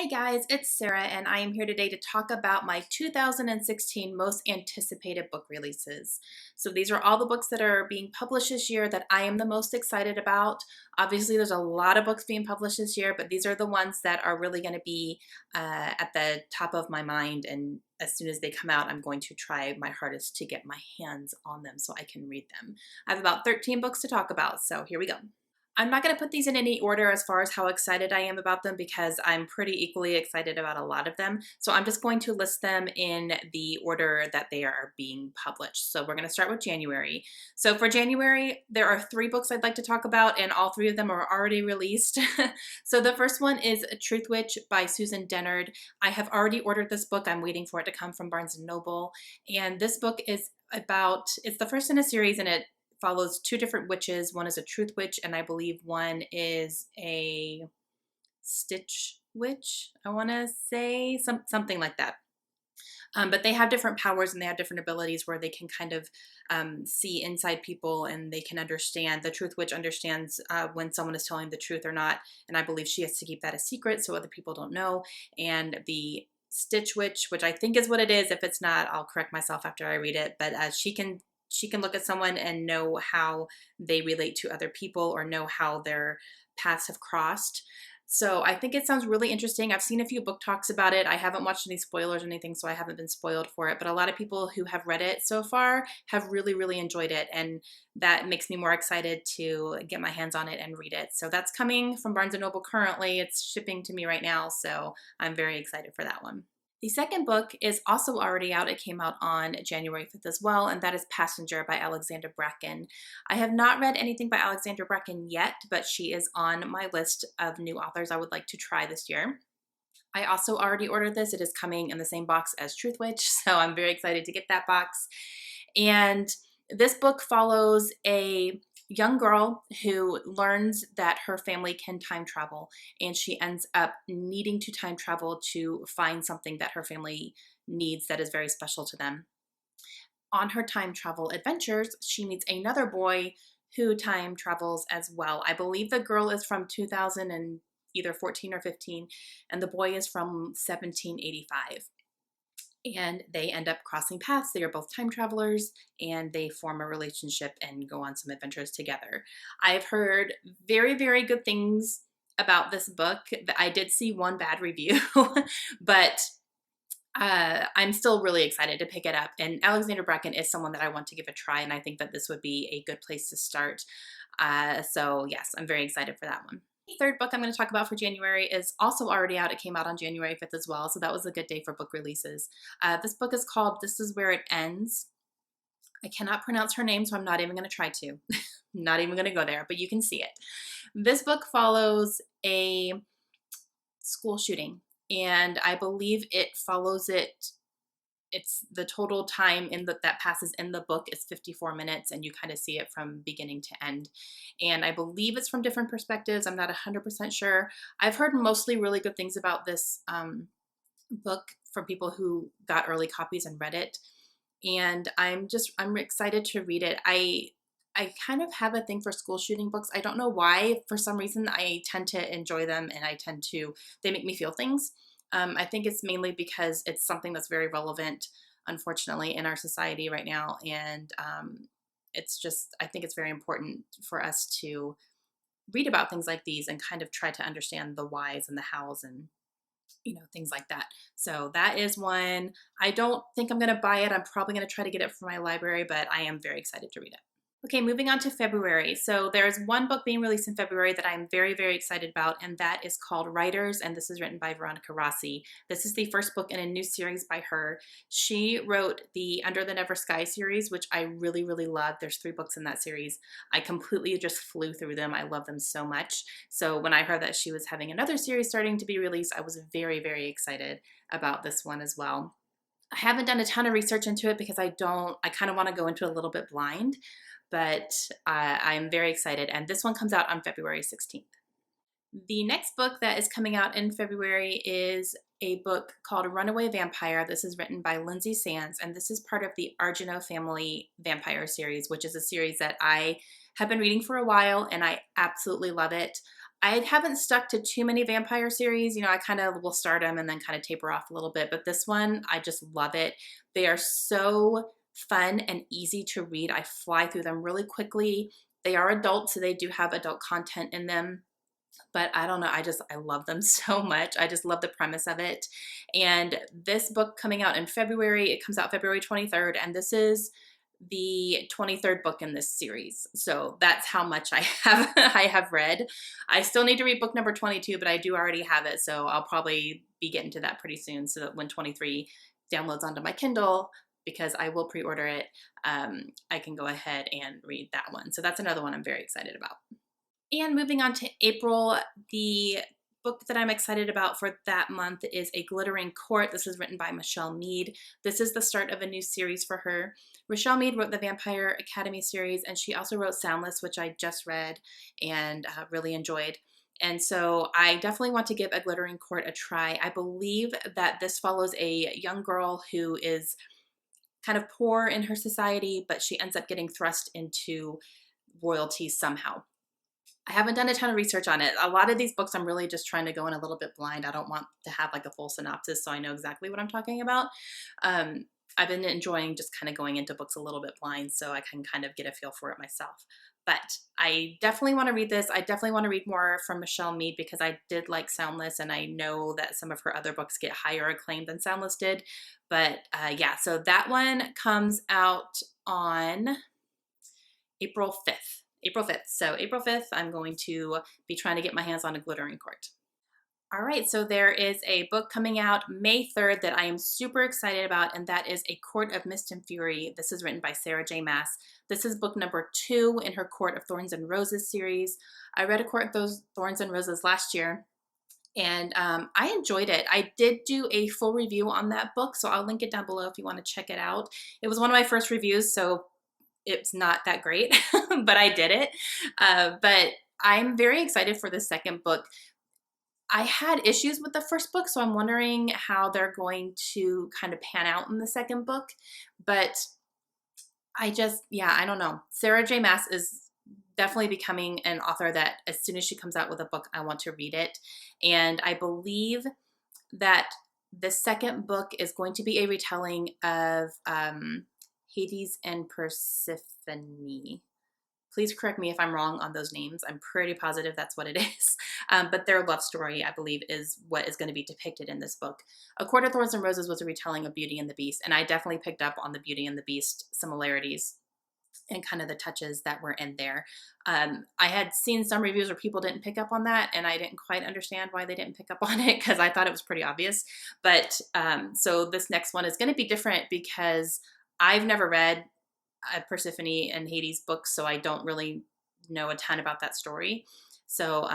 Hey guys, it's Sarah and I am here today to talk about my 2016 most anticipated book releases. So these are all the books that are being published this year that I am the most excited about. Obviously there's a lot of books being published this year, but these are the ones that are really going to be at the top of my mind, and as soon as they come out I'm going to try my hardest to get my hands on them so I can read them. I have about 13 books to talk about, so here we go. I'm not going to put these in any order as far as how excited I am about them because I'm pretty equally excited about a lot of them. So I'm just going to list them in the order that they are being published. So we're going to start with January. So for January, there are 3 books I'd like to talk about, and all 3 of them are already released. So the first one is Truth Witch by Susan Dennard. I have already ordered this book. I'm waiting for it to come from Barnes & Noble. And this book is it's the first in a series, and it follows 2 different witches. One is a truth witch, and I believe one is a stitch witch, I want to say, something like that. But they have different powers and they have different abilities where they can kind of see inside people, and they can understand. The truth witch understands when someone is telling the truth or not, and I believe she has to keep that a secret so other people don't know. And the stitch witch, which I think is what it is, if it's not, I'll correct myself after I read it, but she can look at someone and know how they relate to other people or know how their paths have crossed. So I think it sounds really interesting. I've seen a few book talks about it. I haven't watched any spoilers or anything, so I haven't been spoiled for it. But a lot of people who have read it so far have really, really enjoyed it. And that makes me more excited to get my hands on it and read it. So that's coming from Barnes & Noble currently. It's shipping to me right now, so I'm very excited for that one. The second book is also already out. It came out on January 5th as well, and that is Passenger by Alexandra Bracken. I have not read anything by Alexandra Bracken yet, but she is on my list of new authors I would like to try this year. I also already ordered this. It is coming in the same box as Truth Witch, so I'm very excited to get that box. And this book follows a young girl who learns that her family can time travel, and she ends up needing to time travel to find something that her family needs that is very special to them. On her time travel adventures, she meets another boy who time travels as well. I believe the girl is from 2000 and either 14 or 15, and the boy is from 1785. And they end up crossing paths. They are both time travelers, and they form a relationship and go on some adventures together. I've heard very, very good things about this book. I did see one bad review, but I'm still really excited to pick it up. And Alexandra Bracken is someone that I want to give a try, and I think that this would be a good place to start. So yes, I'm very excited for that one. The third book I'm going to talk about for January is also already out. It came out on January 5th as well, so that was a good day for book releases. This book is called This Is Where It Ends. I cannot pronounce her name, so I'm not even going to try to. Not even going to go there, but you can see it. This book follows a school shooting, and I believe it follows it's the total time that passes in the book is 54 minutes, and you kind of see it from beginning to end. And I believe it's from different perspectives. I'm not 100% sure. I've heard mostly really good things about this book from people who got early copies and read it. And I'm excited to read it. I kind of have a thing for school shooting books. I don't know why. For some reason, I tend to enjoy them, and they make me feel things. I think it's mainly because it's something that's very relevant, unfortunately, in our society right now. And I think it's very important for us to read about things like these and kind of try to understand the whys and the hows and, things like that. So that is one. I don't think I'm going to buy it. I'm probably going to try to get it from my library, but I am very excited to read it. Okay, moving on to February. So there's one book being released in February that I'm very, very excited about, and that is called Writers, and this is written by Veronica Rossi. This is the first book in a new series by her. She wrote the Under the Never Sky series, which I really, really love. There's 3 books in that series. I completely just flew through them. I love them so much. So when I heard that she was having another series starting to be released, I was very, very excited about this one as well. I haven't done a ton of research into it because I kind of want to go into it a little bit blind, but I'm very excited, and this one comes out on February 16th. The next book that is coming out in February is a book called Runaway Vampire. This is written by Lindsay Sands, and this is part of the Argino Family Vampire series, which is a series that I have been reading for a while, and I absolutely love it. I haven't stuck to too many vampire series. You know, I kind of will start them and then kind of taper off a little bit. But this one, I just love it. They are so fun and easy to read. I fly through them really quickly. They are adult, so they do have adult content in them. But I don't know, I love them so much. I just love the premise of it. And this book coming out in February, it comes out February 23rd, and this is the 23rd book in this series. So that's how much I have I have read. I still need to read book number 22, but I do already have it, so I'll probably be getting to that pretty soon so that when 23 downloads onto my Kindle, because I will pre-order it, I can go ahead and read that one. So that's another one I'm very excited about. And moving on to April, the book that I'm excited about for that month is A Glittering Court. This is written by Michelle Mead. This is the start of a new series for her. Michelle Mead wrote the Vampire Academy series, and she also wrote Soundless, which I just read and really enjoyed. And so I definitely want to give A Glittering Court a try. I believe that this follows a young girl who is kind of poor in her society, but she ends up getting thrust into royalty somehow. I haven't done a ton of research on it. A lot of these books I'm really just trying to go in a little bit blind. I don't want to have like a full synopsis so I know exactly what I'm talking about. I've been enjoying just kind of going into books a little bit blind so I can kind of get a feel for it myself. But I definitely want to read this. I definitely want to read more from Michelle Mead because I did like Soundless, and I know that some of her other books get higher acclaim than Soundless did. But yeah, so that one comes out on April 5th. April 5th. So April 5th, I'm going to be trying to get my hands on A Glittering Court. All right, so there is a book coming out May 3rd that I am super excited about, and that is A Court of Mist and Fury. This is written by Sarah J. Maas. This is book number 2 in her Court of Thorns and Roses series. I read A Court of those Thorns and Roses last year, and I enjoyed it. I did do a full review on that book, so I'll link it down below if you want to check it out. It was one of my first reviews, so it's not that great, but I did it. But I'm very excited for the second book. I had issues with the first book, so I'm wondering how they're going to kind of pan out in the second book. But I don't know. Sarah J. Maas is definitely becoming an author that as soon as she comes out with a book, I want to read it. And I believe that the second book is going to be a retelling of Hades and Persephone. Please correct me if I'm wrong on those names. I'm pretty positive that's what it is. But their love story, I believe, is what is going to be depicted in this book. A Court of Thorns and Roses was a retelling of Beauty and the Beast, and I definitely picked up on the Beauty and the Beast similarities and kind of the touches that were in there. I had seen some reviews where people didn't pick up on that, and I didn't quite understand why they didn't pick up on it because I thought it was pretty obvious. But so this next one is going to be different because I've never read Persephone and Hades books, so I don't really know a ton about that story. So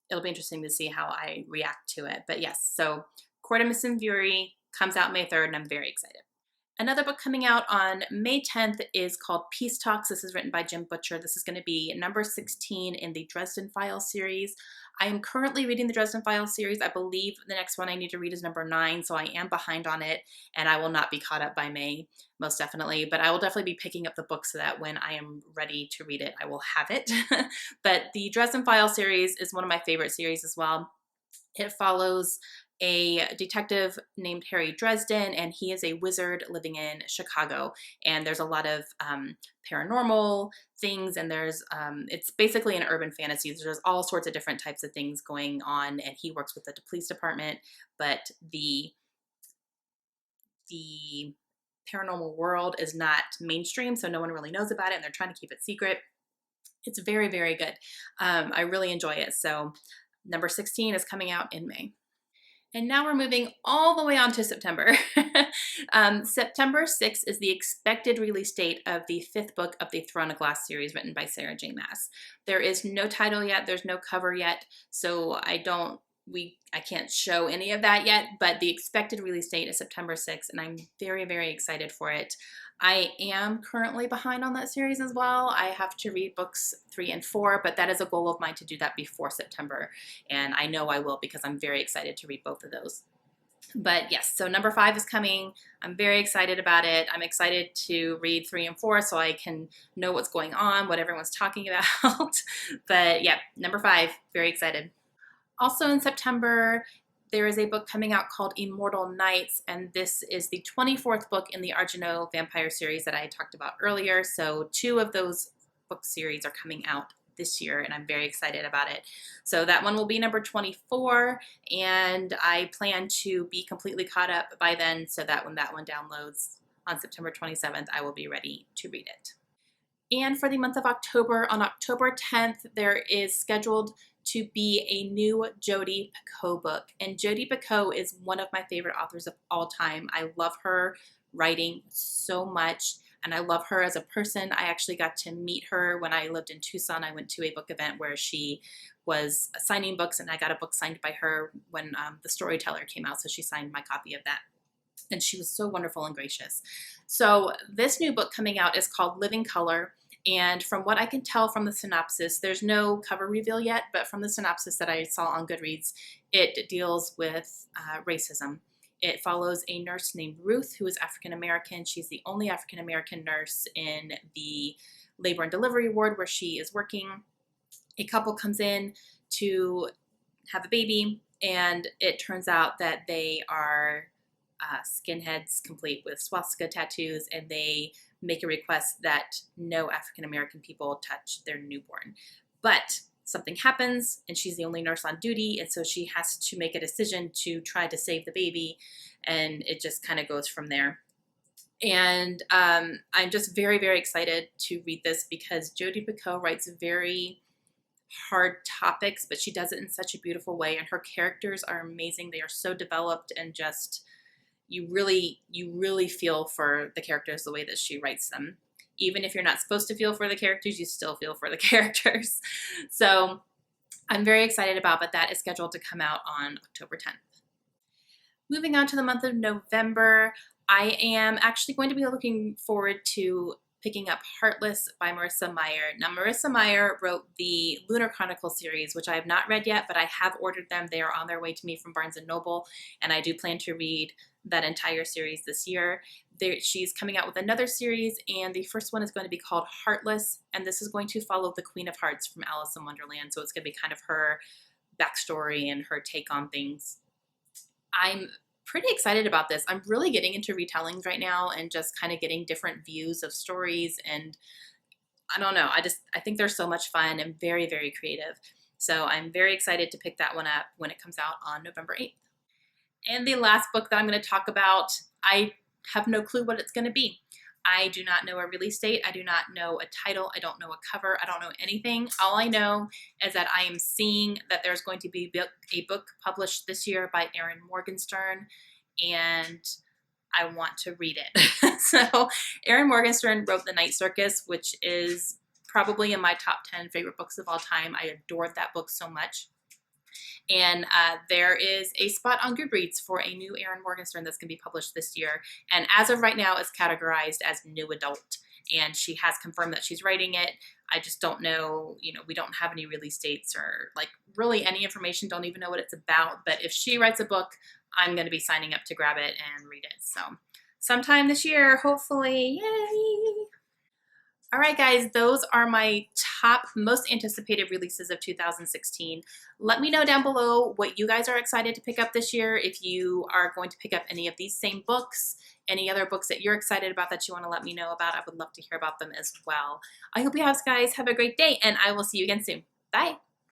it'll be interesting to see how I react to it. But yes, so Court of Mist and Fury comes out May 3rd, and I'm very excited. Another book coming out on May 10th is called Peace Talks. This is written by Jim Butcher. This is going to be number 16 in the Dresden Files series. I am currently reading the Dresden Files series. I believe the next one I need to read is number 9, so I am behind on it, and I will not be caught up by May, most definitely. But I will definitely be picking up the book so that when I am ready to read it, I will have it. But the Dresden Files series is one of my favorite series as well. It follows a detective named Harry Dresden, and he is a wizard living in Chicago. And there's a lot of paranormal things, and there's it's basically an urban fantasy. There's all sorts of different types of things going on, and he works with the police department, but the paranormal world is not mainstream, so no one really knows about it, and they're trying to keep it secret. It's very, very good. I really enjoy it. So number 16 is coming out in May. And now we're moving all the way on to September. September 6th is the expected release date of the 5th book of the Throne of Glass series written by Sarah J. Maas. There is no title yet, there's no cover yet, so I can't show any of that yet, but the expected release date is September 6th, and I'm very, very excited for it. I am currently behind on that series as well. I have to read books 3 and 4, but that is a goal of mine to do that before September, and I know I will because I'm very excited to read both of those. But yes, so number 5 is coming. I'm very excited about it. I'm excited to read 3 and 4 so I can know what's going on, what everyone's talking about. But yeah, number 5, very excited. Also in September, there is a book coming out called Immortal Nights, and this is the 24th book in the Runaway Vampire series that I talked about earlier. So 2 of those book series are coming out this year, and I'm very excited about it. So that one will be number 24, and I plan to be completely caught up by then so that when that one downloads on September 27th, I will be ready to read it. And for the month of October, on October 10th, there is scheduled to be a new Jodi Picoult book. And Jodi Picoult is one of my favorite authors of all time. I love her writing so much, and I love her as a person. I actually got to meet her when I lived in Tucson. I went to a book event where she was signing books, and I got a book signed by her when The Storyteller came out, so she signed my copy of that. And she was so wonderful and gracious. So this new book coming out is called Living Color. And from what I can tell from the synopsis, there's no cover reveal yet, but from the synopsis that I saw on Goodreads, it deals with racism. It follows a nurse named Ruth, who is African American. She's the only African American nurse in the labor and delivery ward where she is working. A couple comes in to have a baby, and it turns out that they are skinheads complete with swastika tattoos, and they make a request that no African American people touch their newborn. But something happens, and she's the only nurse on duty, and so she has to make a decision to try to save the baby, and it just kind of goes from there. And I'm just very, very excited to read this because Jodi Picoult writes very hard topics, but she does it in such a beautiful way, and her characters are amazing. They are so developed, and just you really feel for the characters the way that she writes them. Even if you're not supposed to feel for the characters, you still feel for the characters. So I'm very excited about, but that is scheduled to come out on October 10th. Moving on to the month of November, I am actually going to be looking forward to picking up Heartless by Marissa Meyer. Now, Marissa Meyer wrote the Lunar Chronicles series, which I have not read yet, but I have ordered them. They are on their way to me from Barnes & Noble, and I do plan to read that entire series this year. She's coming out with another series, and the first one is going to be called Heartless, and this is going to follow the Queen of Hearts from Alice in Wonderland, so it's going to be kind of her backstory and her take on things. I'm pretty excited about this. I'm really getting into retellings right now and just kind of getting different views of stories, and I don't know, I think they're so much fun and very, very creative. So I'm very excited to pick that one up when it comes out on November 8th. And the last book that I'm going to talk about, I have no clue what it's going to be. I do not know a release date. I do not know a title. I don't know a cover. I don't know anything. All I know is that I am seeing that there's going to be a book published this year by Erin Morgenstern, and I want to read it. So Erin Morgenstern wrote The Night Circus, which is probably in my top 10 favorite books of all time. I adored that book so much. And there is a spot on Goodreads for a new Erin Morgenstern that's going to be published this year. And as of right now, it's categorized as new adult. And she has confirmed that she's writing it. I just don't know, we don't have any release dates or like really any information, don't even know what it's about. But if she writes a book, I'm going to be signing up to grab it and read it. So sometime this year, hopefully, yay! All right, guys, those are my top most anticipated releases of 2016. Let me know down below what you guys are excited to pick up this year. If you are going to pick up any of these same books, any other books that you're excited about that you want to let me know about, I would love to hear about them as well. I hope you guys have a great day, and I will see you again soon. Bye.